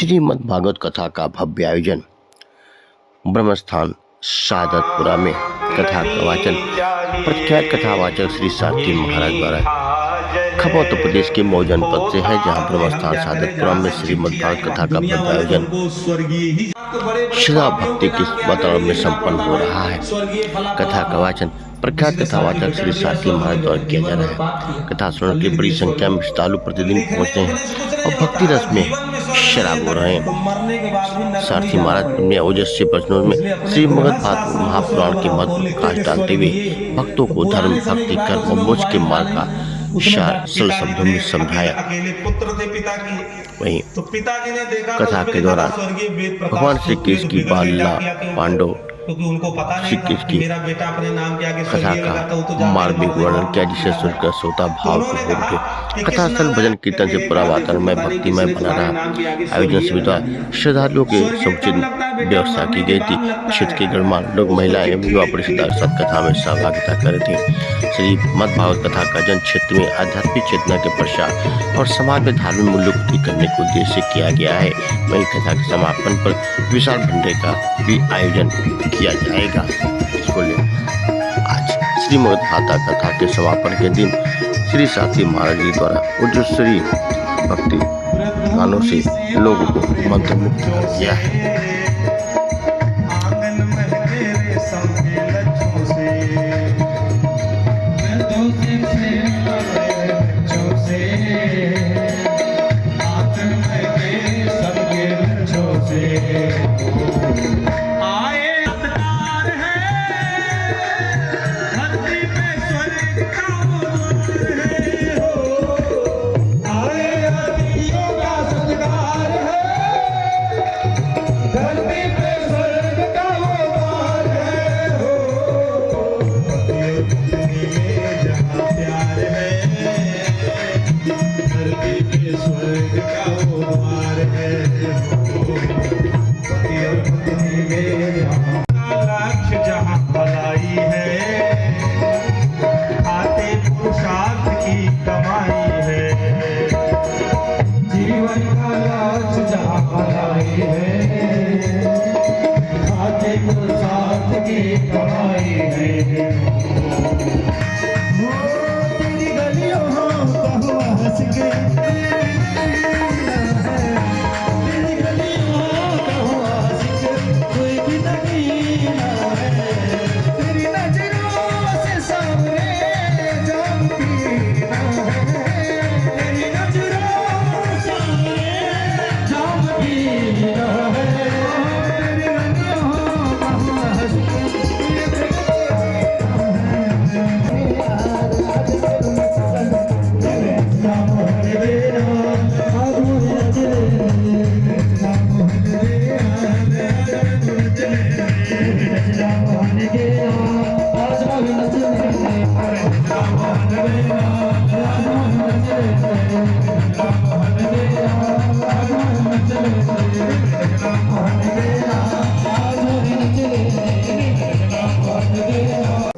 श्रीमद् भागवत कथा का भव्य आयोजन ब्रह्मस्थान सादतपुरा में कथा का वाचन प्रख्यात कथावाचक श्री सारथी महाराज द्वारा खबर उत्तर प्रदेश के मऊ जनपद से है, जहां ब्रह्मस्थान सादतपुरा में श्रीमद् भागवत कथा का भव्य आयोजन श्रद्धा भक्ति के वातावरण में संपन्न हो रहा है। कथा का वाचन प्रख्यात कथावाचक श्री सारथी महाराज द्वारा किया जा रहा है। कथा सुनने की बड़ी संख्या में श्रद्धालु प्रतिदिन पहुंचते हैं और भक्ति रस में शराब हो रहे हैं। सारथी महाराज अपने ओजस्वी प्रश्नों में श्रीमद् भागवत महापुराण के महत्व पर प्रकाश डालते हुए भक्तों को धर्म, भक्ति, कर्म और मोक्ष के मार्ग का सरल शब्दों में समझाया। वहीं कथा के दौरान भगवान श्री कृष्ण की बाल लीला, पांडव श्री कृष्ण की कथा का मार्मिक वर्णन किया, जिसे सुनकर श्रोता भाव को हो उठे। कथा स्थल भजन कीर्तन से पूरा वातावरण में भक्तिमय बना रहा। आयोजन सुविधा श्रद्धालुओं के समुचित व्यवस्था की गई थी। क्षेत्र के गणमान्य लोग, महिलाएं एवं युवा परिषद सत्कथा में सहभागिता कर रहे थे। श्रीमद् भागवत कथा का जन क्षेत्र में आध्यात्मिक चेतना के प्रसार और समाज में धार्मिक मूल्यों को ठीक करने के उद्देश्य से किया गया है। वहीं कथा के समापन पर विशाल भंडारे का भी आयोजन किया जाएगा। इसको ले आज श्रीमद् भागवत कथा के समापन के दिन श्री सारथी महाराज जी द्वारा उच्चस्तरीय भक्ति गानों से लोगों को मंत्रमुग्ध कर दिया है।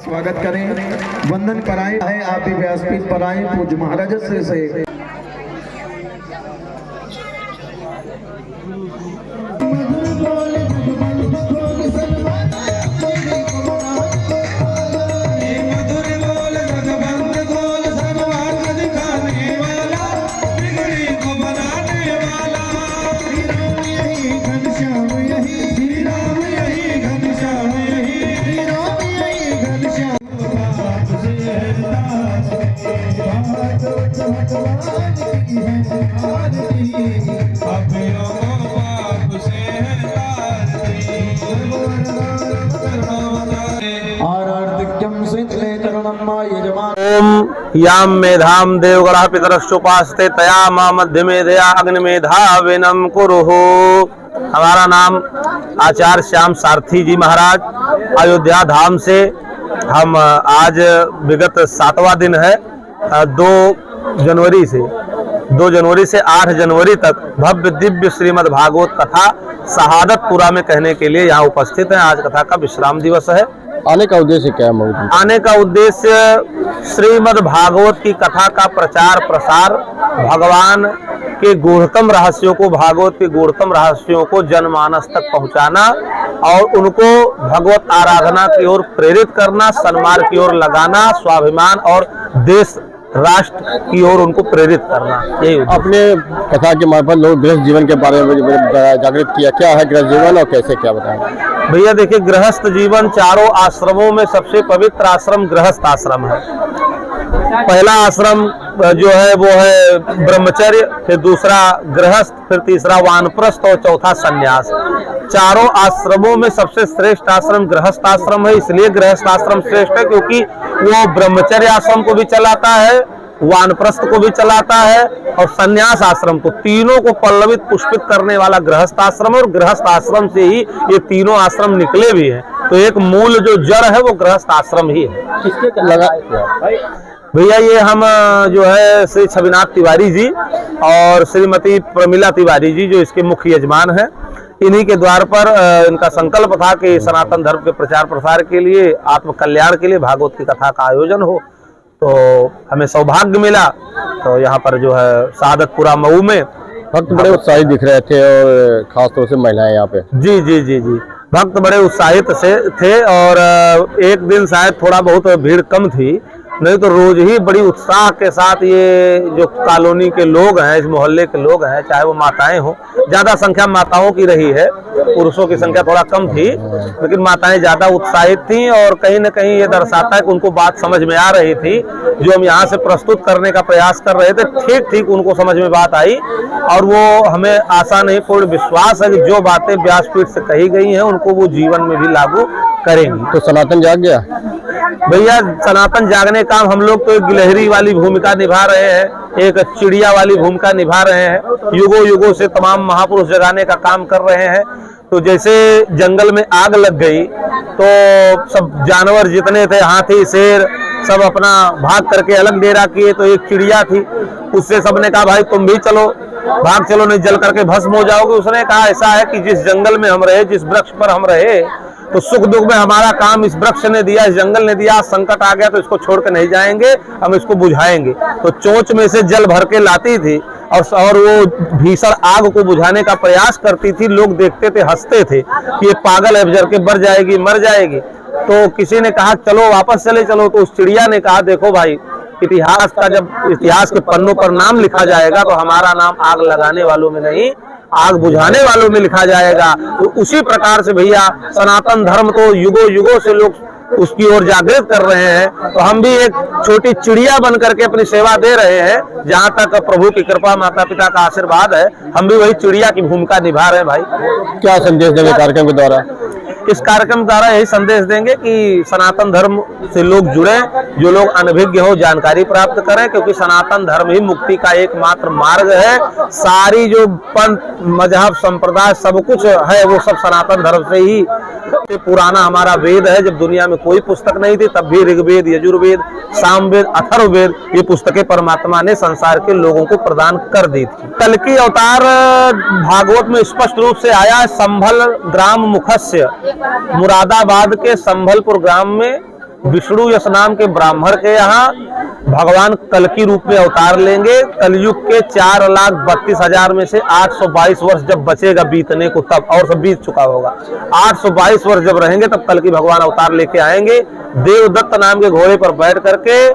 स्वागत करें, वंदन कराएं है। आप भी व्यासपीठ पर आए पूज्य महाराज से याम मेधाम देवगणः पितरश्चोपासते तया मा मध्य मेधया अग्निमेधा विनम कुरुः। हमारा नाम आचार्य श्याम सारथी जी महाराज, अयोध्या धाम से हम आज विगत 7वां दिन है। 2 जनवरी से 8 जनवरी तक भव्य दिव्य श्रीमद् भागवत कथा शहादतपुरा में कहने के लिए यहाँ उपस्थित हैं। आज कथा का विश्राम दिवस है। आने का उद्देश्य क्या है? आने का उद्देश्य श्रीमद् भागवत की कथा का प्रचार प्रसार, भगवान के गूढ़तम रहस्यों को, भागवत के गूढ़तम रहस्यों को जनमानस तक पहुंचाना और उनको भगवत आराधना की ओर प्रेरित करना, सन्मार्ग की ओर लगाना, स्वाभिमान और देश राष्ट्र की ओर उनको प्रेरित करना। यही अपने कथा के मार्फत लोग गृहस्थ जीवन के बारे में जागृत किया। क्या है गृहस्थ जीवन और कैसे, क्या बताएं? भैया देखिए, गृहस्थ जीवन चारों आश्रमों में सबसे पवित्र आश्रम गृहस्थ आश्रम है। पहला आश्रम जो है वो है ब्रह्मचर्य, फिर दूसरा गृहस्थ, फिर तीसरा वानप्रस्थ और चौथा सन्यास। चारों आश्रमों में सबसे श्रेष्ठ आश्रम गृहस्थ आश्रम है। इसलिए गृहस्थ आश्रम श्रेष्ठ है क्योंकि वो ब्रह्मचर्य आश्रम को भी चलाता है, वानप्रस्थ को भी चलाता है और सन्यास आश्रम को, तीनों को पल्लवित पुष्पित करने वाला गृहस्थ आश्रम है। और गृहस्थ आश्रम से ही ये तीनों आश्रम निकले भी हैं। तो एक मूल जो जड़ है वो गृहस्थ आश्रम ही है। किसके लगा भैया ये हम जो है श्री छविनाथ तिवारी जी और श्रीमती प्रमिला तिवारी जी जो इसके मुख्य यजमान हैं, इन्हीं के द्वार पर इनका संकल्प था कि सनातन धर्म के प्रचार प्रसार के लिए, आत्म कल्याण के लिए भागवत की कथा का आयोजन हो। तो हमें सौभाग्य मिला। तो यहाँ पर जो है शहादतपुरा मऊ में भक्त बड़े उत्साहित दिख रहे थे और खासतौर से महिलाएं यहाँ पे। जी जी जी जी, भक्त बड़े उत्साहित से थे और एक दिन शायद थोड़ा बहुत भीड़ कम थी, नहीं तो रोज ही बड़ी उत्साह के साथ ये जो कॉलोनी के लोग हैं, इस मोहल्ले के लोग हैं, चाहे वो माताएं हो, ज्यादा संख्या माताओं की रही है, पुरुषों की संख्या थोड़ा कम थी, लेकिन माताएं ज्यादा उत्साहित थी। और कहीं न कहीं ये दर्शाता है कि उनको बात समझ में आ रही थी। जो हम यहाँ से प्रस्तुत करने का प्रयास कर रहे थे, ठीक ठीक उनको समझ में बात आई। और वो हमें आशा नहीं, पूर्ण विश्वास है कि जो बातें व्यासपीठ से कही गई हैं उनको वो जीवन में भी लागू करेंगी। तो सनातन जाग गया भैया। सनातन जागने का हम लोग तो एक गिलहरी वाली भूमिका निभा रहे हैं, एक चिड़िया वाली भूमिका निभा रहे हैं। युगों युगों से तमाम महापुरुष जगाने का काम कर रहे हैं। तो जैसे जंगल में आग लग गई तो सब जानवर जितने थे, हाथी शेर, सब अपना भाग करके अलग डेरा किए। तो एक चिड़िया थी, उससे सबने कहा भाई तुम भी चलो, भाग चलो, नहीं जल करके भस्म हो जाओगे। उसने कहा ऐसा है कि जिस जंगल में हम रहे, जिस वृक्ष पर हम रहे, तो सुख दुख में हमारा काम इस वृक्ष ने दिया, इस जंगल ने दिया। संकट आ गया तो इसको छोड़ के नहीं जाएंगे, हम इसको बुझाएंगे। तो चोंच में से जल भर के लाती थी और वो भीषण आग को बुझाने का प्रयास करती थी। लोग देखते थे, हंसते थे कि ये पागल है, जल के मर जाएगी मर जाएगी। तो किसी ने कहा चलो वापस चले चलो। तो उस चिड़िया ने कहा देखो भाई, इतिहास का जब इतिहास के पन्नों पर नाम लिखा जाएगा तो हमारा नाम आग लगाने वालों में नहीं, आग बुझाने वालों में लिखा जाएगा। तो उसी प्रकार से भैया सनातन धर्म तो युगों युगों से लोग उसकी ओर जागृत कर रहे हैं। तो हम भी एक छोटी चिड़िया बन करके अपनी सेवा दे रहे हैं। जहाँ तक प्रभु की कृपा, माता पिता का आशीर्वाद है, हम भी वही चिड़िया की भूमिका निभा रहे हैं। भाई क्या संदेश देंगे कार्यक्रम के द्वारा? इस कार्यक्रम द्वारा यही संदेश देंगे कि सनातन धर्म से लोग जुड़े, जो लोग अनभिज्ञ हो जानकारी प्राप्त करें, क्योंकि सनातन धर्म ही मुक्ति का एकमात्र मार्ग है। सारी जो पंथ मजहब संप्रदाय सब कुछ है वो सब सनातन धर्म से ही। पुराना हमारा वेद है, जब दुनिया में कोई पुस्तक नहीं थी तब भी ऋग्वेद, यजुर्वेद, सामवेद, अथर्ववेद ये पुस्तकें परमात्मा ने संसार के लोगों को प्रदान कर दी थी। कल की अवतार भागवत में स्पष्ट रूप से आया। संभल ग्राम मुखस्य, मुरादाबाद के संभलपुर ग्राम में विष्णु यश नाम के ब्राह्मण के यहाँ भगवान कल की रूप में अवतार लेंगे। कलयुग के 4,32,000 में से 822 वर्ष जब बचेगा बीतने को, तब और सब बीत चुका होगा। 822 वर्ष जब रहेंगे तब कल की भगवान अवतार लेके आएंगे, देवदत्त नाम के घोड़े पर बैठ करके,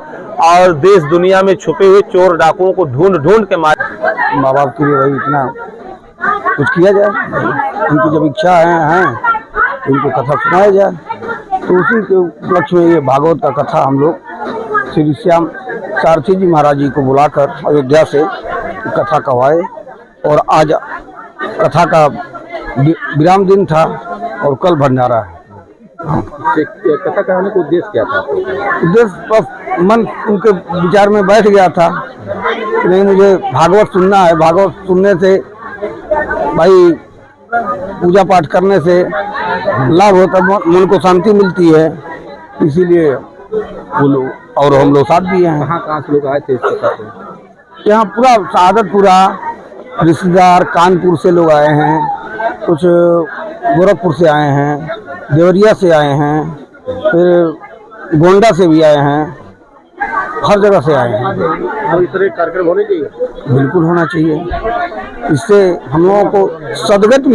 और देश दुनिया में छुपे हुए चोर डाकुओं को ढूंढ ढूंढ के मार। माँ बाप के लिए भाई इतना कुछ किया जाए, उनकी जब इच्छा है उनको कथा सुनाया जाए। तो उसी के उपलक्ष्य में ये भागवत का कथा हम लोग श्री श्याम सारथी जी महाराज जी को बुलाकर अयोध्या से कथा करवाए। और आज कथा का विराम दिन था और कल भंडारा है। कथा कहने का उद्देश्य क्या था? उद्देश्य बस मन उनके विचार में बैठ गया था कि नहीं, मुझे भागवत सुनना है। भागवत सुनने से भाई पूजा पाठ करने से लाभ होता, मन को शांति मिलती है, इसीलिए वो लोग और हम लोग साथ दिए हैं। कहाँ से लोग आए थे इस कथा पे? यहाँ पूरा शहादतपुरा, रिश्तेदार कानपुर से लोग आए हैं, कुछ गोरखपुर से आए हैं, देवरिया से आए हैं, फिर गोंडा से भी आए हैं, हर जगह से आए हैं। अब इस तरह के कार्यक्रम होने चाहिए। बिल्कुल होना चाहिए, इससे हम लोगों को सदगत